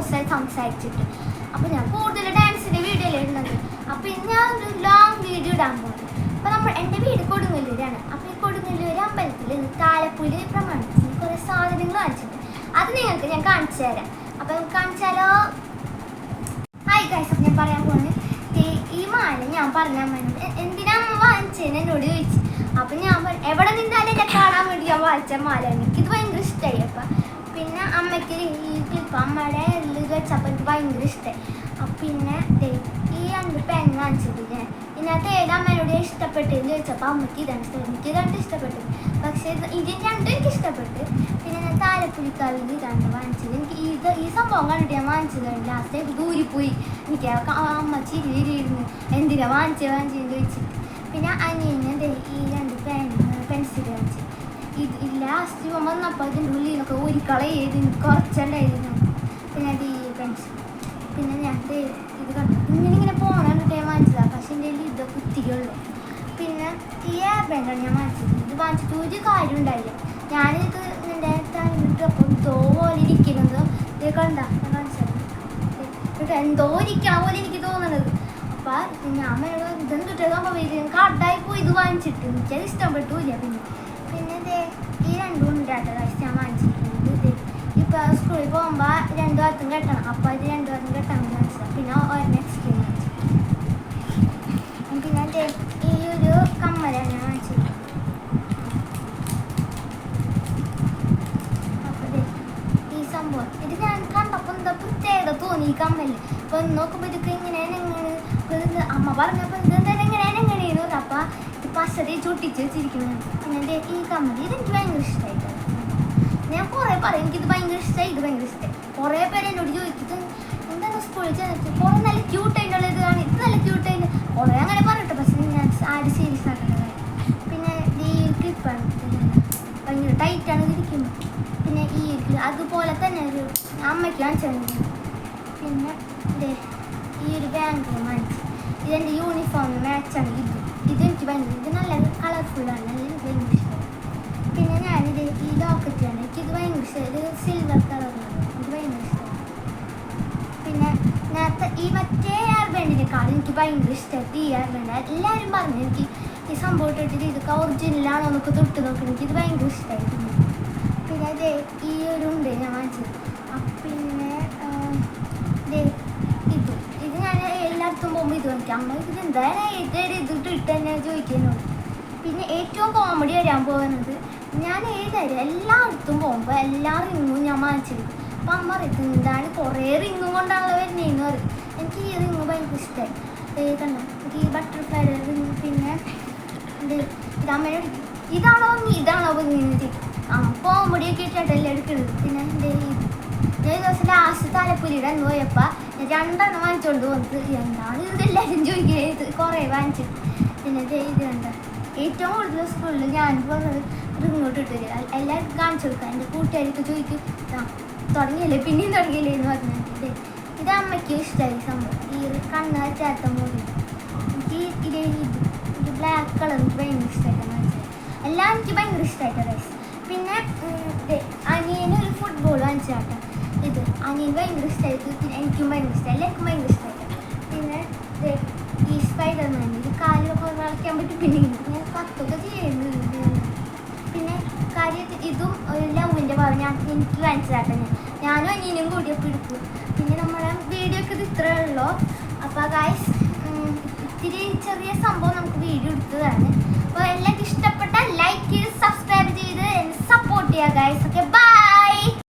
ദിവസമായി സംസാരിച്ചിട്ട്. അപ്പോൾ ഞാൻ കൂടുതൽ ഡാൻസിൻ്റെ വീഡിയോ അല്ലേ ഇടുന്നത്. അപ്പോൾ ഇന്ന് ഞാൻ ഒരു ലോങ് വീഡിയോ ഇടാൻ പോകുന്നത്. അപ്പോൾ എൻ്റെ വീട് കൊടുങ്ങല്ലൂരാണ്. അപ്പോൾ ഈ കൊടുങ്ങല്ലൂർ അമ്പലത്തിൽ താലപ്പൊലി പ്രമാണിച്ച് കുറേ സാധനങ്ങൾ കാണിച്ചിട്ടുണ്ട്. അത് നിങ്ങൾക്ക് ഞാൻ കാണിച്ചു തരാം. അപ്പോൾ നമുക്ക് കാണിച്ചാലോ? ഹായ് ഗൈസ്, ഞാൻ പറയാൻ പോകുന്നത് ഈ മാല ഞാൻ പറഞ്ഞ അമ്മേനോട് എന്തിനാ അമ്മ വാങ്ങിച്ചതെന്ന് എന്നോട് ചോദിച്ചു. അപ്പം ഞാൻ എവിടെ നിന്നാലും എന്നെ കാണാൻ വേണ്ടി ഞാൻ വാങ്ങിച്ച മാല. എനിക്കിത് ഭയങ്കര ഇഷ്ടമായി. അപ്പം പിന്നെ അമ്മയ്ക്ക് ഈ ക്ലിപ്പ് അമ്മയുടെ എല്ലാം വെച്ചപ്പോൾ എനിക്ക് ഭയങ്കര ഇഷ്ടമായി. അപ്പം പിന്നെ ഈ 2 പെൻ വാങ്ങിച്ചത് ഞാൻ ഇതിനകത്ത് ഏത് അമ്മേനോട് ഇഷ്ടപ്പെട്ടെന്ന് ചോദിച്ചപ്പോൾ അമ്മയ്ക്ക് ഇതാണ് ഇഷ്ടപ്പെട്ടത്. എനിക്ക് ഇതാണ് ഇഷ്ടപ്പെട്ടത്. പക്ഷേ ഇതിന് രണ്ടും എനിക്ക് ഇഷ്ടപ്പെട്ട്. പിന്നെ ഞാൻ താലപ്പൊലിക്കാവിൽ ഇതാണ് വാങ്ങിച്ചത്. എനിക്ക് ഈ സംഭവം കണ്ടിട്ട് ഞാൻ വാങ്ങിച്ചത് ലാസ്റ്റ് ദൂരിപ്പോയി. എനിക്ക് അമ്മ ചിരിയിരുന്ന് എന്തിനാ വാങ്ങിച്ചതെന്ന് ചോദിച്ചിട്ട്. പിന്നെ അനിയനെ ഈ 2 പെൻസിൽ വാങ്ങിച്ചു. ഇത് ലാസ്റ്റ് വന്നപ്പോൾ ഇതിൻ്റെ ഉള്ളിൽ നിന്നൊക്കെ ഒരു കളയത് കുറച്ചുണ്ടായിരുന്നു. പിന്നെ അത് ഈ പെൻസിൽ പിന്നെ ഞാൻ ഇത് കണ്ടു ഇങ്ങനെ പോകണിട്ട് ഞാൻ വാങ്ങിച്ചതാണ്. പക്ഷേ എൻ്റെ കയ്യിൽ ഇത് കുത്തിയുള്ളൂ. പിന്നെ ഈ എയർ ബാൻഡാണ് ഞാൻ വാങ്ങിച്ചത്. ഇത് വാങ്ങിച്ചിട്ട് ഒരു കാര്യം ഉണ്ടായില്ല. ഞാനിത് എൻ്റെ തന്നിട്ടപ്പോൾ എന്തോ പോലെ ഇരിക്കുന്നത് ഇത് കണ്ട ഞാൻ കാണിച്ചത് എന്തോ ഇരിക്കണ പോലെ എനിക്ക് തോന്നണത്. അപ്പം ഞാൻ ഇതെന്തിട്ട് സംഭവം കട്ടായി പോയി ഇത് വാങ്ങിച്ചിട്ട് എനിക്കത് ഇഷ്ടപ്പെട്ടില്ല. പിന്നെ ഈ 2 ഉണ്ടായിട്ട് ഞാൻ വാങ്ങിച്ചിട്ടുണ്ട്. ഇപ്പോൾ സ്കൂളിൽ പോകുമ്പോൾ 2 ഭാഗത്തും കെട്ടണം. അപ്പോൾ അത് 2 ഭാഗത്തും കെട്ടാൻ വാങ്ങിച്ചതാണ്. പിന്നെ നെക്സ്റ്റ് വാങ്ങിച്ചു. പിന്നെ ഈ ഒരു കമ്മലാണ് ഞാൻ വാങ്ങിച്ചത്. അപ്പോൾ ഈ സംഭവം ഇത് ഞാൻ കണ്ടപ്പോൾ എന്താ പ്രത്യേകത തോന്നി ഈ കമ്മല്. അപ്പോൾ നോക്കുമ്പോൾ ഇതൊക്കെ ഇങ്ങനെയാണ് അമ്മ പറഞ്ഞപ്പോൾ ഇതെന്തായാലും എങ്ങനെയെന്ന് പറഞ്ഞു. അപ്പോൾ ഇത് പശതി ചൊട്ടിച്ച് വെച്ചിരിക്കുന്നത്. പിന്നെ ഈ കമ്മല് ഇതെനിക്ക് ഭയങ്കര ഇഷ്ടമായിട്ട് ഞാൻ കുറേ പറയും എനിക്കിത് ഭയങ്കര ഇഷ്ടമായി, ഇത് ഭയങ്കര ഇഷ്ടമായി. കുറേ പേര് എന്നോട് ചോദിക്കുന്നത് എന്താണ് സ്കൂളിൽ ചെന്നിട്ട് കുറേ നല്ല ക്യൂട്ടായിട്ടുള്ള ഇതാണ്, ഇത് നല്ല ക്യൂട്ടായിട്ട് കുറേ അങ്ങനെ പറഞ്ഞിട്ട്. പക്ഷേ ഞാൻ ആര് സീരിയസ് ആക്കുന്നത്. പിന്നെ ഈ ക്ലിപ്പാണ് ഭയങ്കര ടൈറ്റാണ് ഇരിക്കുമ്പോൾ. പിന്നെ ഈ അതുപോലെ തന്നെ ഒരു അമ്മയ്ക്ക് കാണിച്ചു. പിന്നെ ഈ ഒരു ബാങ്ക് വാങ്ങിച്ചു. ഇതെൻ്റെ യൂണിഫോമിന് മാച്ചാണ്. ഇതെനിക്ക് ഭയങ്കര ഇത് നല്ല കളർഫുള്ളാണ്, നല്ല ഭയങ്കര ഇഷ്ടമാണ്. പിന്നെ ഞാനിത് ഈ ലോക്കറ്റാണ് എനിക്കിത് ഭയങ്കര ഇഷ്ടം. ഇത് സിൽവർ കളറാണ്, ഇത് ഭയങ്കര ഇഷ്ടമാണ്. പിന്നെ നേരത്തെ ഈ മറ്റേ എയർ ബാൻഡിനെക്കാളും എനിക്ക് ഭയങ്കര ഇഷ്ടമായിട്ട് ഈ എയർ ബാൻഡ്. എല്ലാവരും പറഞ്ഞു എനിക്ക് ഈ സംഭവം ഇട്ടിട്ട് ഇതൊക്കെ ഒറിജിനലാണോ എന്നൊക്കെ തൊട്ട് നോക്കണം. എനിക്കിത് ഭയങ്കര ഇഷ്ടമായിരുന്നു. പിന്നെ ഈ ഒരു ഉണ്ട് ഞാൻ വാങ്ങിച്ചത്. പിന്നെ ഇത് ഞാൻ എല്ലായിടത്തും പോകുമ്പോൾ ഇത് വാങ്ങിക്കാം. അമ്മ ഇത് എന്തായാലും ഇതിട്ട് ഇട്ട് തന്നെ ചോദിക്കുന്നോട്. പിന്നെ ഏറ്റവും കോമഡി വരാൻ പോകുന്നത് ഞാൻ എല്ലായിടത്തും പോകുമ്പോൾ എല്ലാ റിങ്ങും ഞാൻ വാങ്ങിച്ചിരിക്കും. അപ്പം അമ്മ അറിയത്ത് എന്താണ് കുറേ റിങ്ങും കൊണ്ടാണല്ലോ വരുന്നതെന്ന് പറയും. എനിക്ക് ഈ റിങ് ഭയങ്കര ഇഷ്ടമായി. കണ്ട എനിക്ക് ഈ ബട്ടർഫ്ലൈ റിങ്. പിന്നെ ഇത് അമ്മയോട് ഇതാണോ ഇങ്ങനെ കോമഡിയൊക്കെ ഇട്ടിട്ടല്ലേ എടുക്കുന്നത്. പിന്നെ ഞാൻ ദിവസം ലാസ്റ്റ് താലപ്പൊലിയുടെ അന്ന് പോയപ്പോൾ 2 വാങ്ങിച്ചുകൊണ്ട് പോകുന്നത്. എന്താണ് ഇതെല്ലാവരും ചോദിക്കുന്നത്, ഇത് കുറേ വാങ്ങിച്ചിട്ട്. പിന്നെ ഇത് കണ്ട ഏറ്റവും കൂടുതൽ സ്കൂളിൽ ഞാൻ പോകുന്നത് റിങ്ങോട്ട് ഇട്ടില്ല. എല്ലാവർക്കും കാണിച്ചു കൊടുക്കാം. എൻ്റെ കൂട്ടുകാർക്ക് ചോദിക്കും തുടങ്ങിയില്ലേ പിന്നെയും തുടങ്ങിയില്ലേ എന്ന് പറഞ്ഞിട്ട്. ഇത് അമ്മയ്ക്ക് ഇഷ്ടമായി സംഭവം. ഈ കണ്ണ് വെച്ചാത്ത മൂടി എനിക്ക് ഇത് ബ്ലാക്ക് കളർ എനിക്ക് ഭയങ്കര ഇഷ്ടമായിട്ടാണ് വാങ്ങിച്ചത്. എല്ലാം എനിക്ക് ഭയങ്കര ഇഷ്ടമായിട്ട് റൈസ്. പിന്നെ അനിയനൊരു ഫുട്ബോൾ വാങ്ങിച്ചാട്ടോ. ഇത് അനിയൻ ഭയങ്കര ഇഷ്ടമായിട്ട്. പിന്നെ എനിക്കും ഭയങ്കര ഇഷ്ടമായി, എല്ലാവർക്കും ഭയങ്കര ഇഷ്ടമായിട്ട്. പിന്നെ ഈ സ്പൈഡർമാൻ ഇത് കാലിലൊക്കെ കളിക്കാൻ പറ്റും. പിന്നെ ഞാൻ കത്തൊക്കെ ചെയ്യുന്നുണ്ട്. പിന്നെ കാര്യത്തിൽ ഇതും ഒരു ലവിൻ്റെ ഭാഗം എനിക്ക് വാങ്ങിച്ചതാട്ടെ. ഞാനും അനിയനും കൂടിയൊക്കെ എടുക്കും. പിന്നെ നമ്മുടെ വീഡിയോ ഒക്കെ ഇത് ഇത്രയേ ഉള്ളൂ. അപ്പോൾ ഗൈസ് ഇത്തിരി ചെറിയ സംഭവം നമുക്ക് വീഡിയോ എടുത്ത്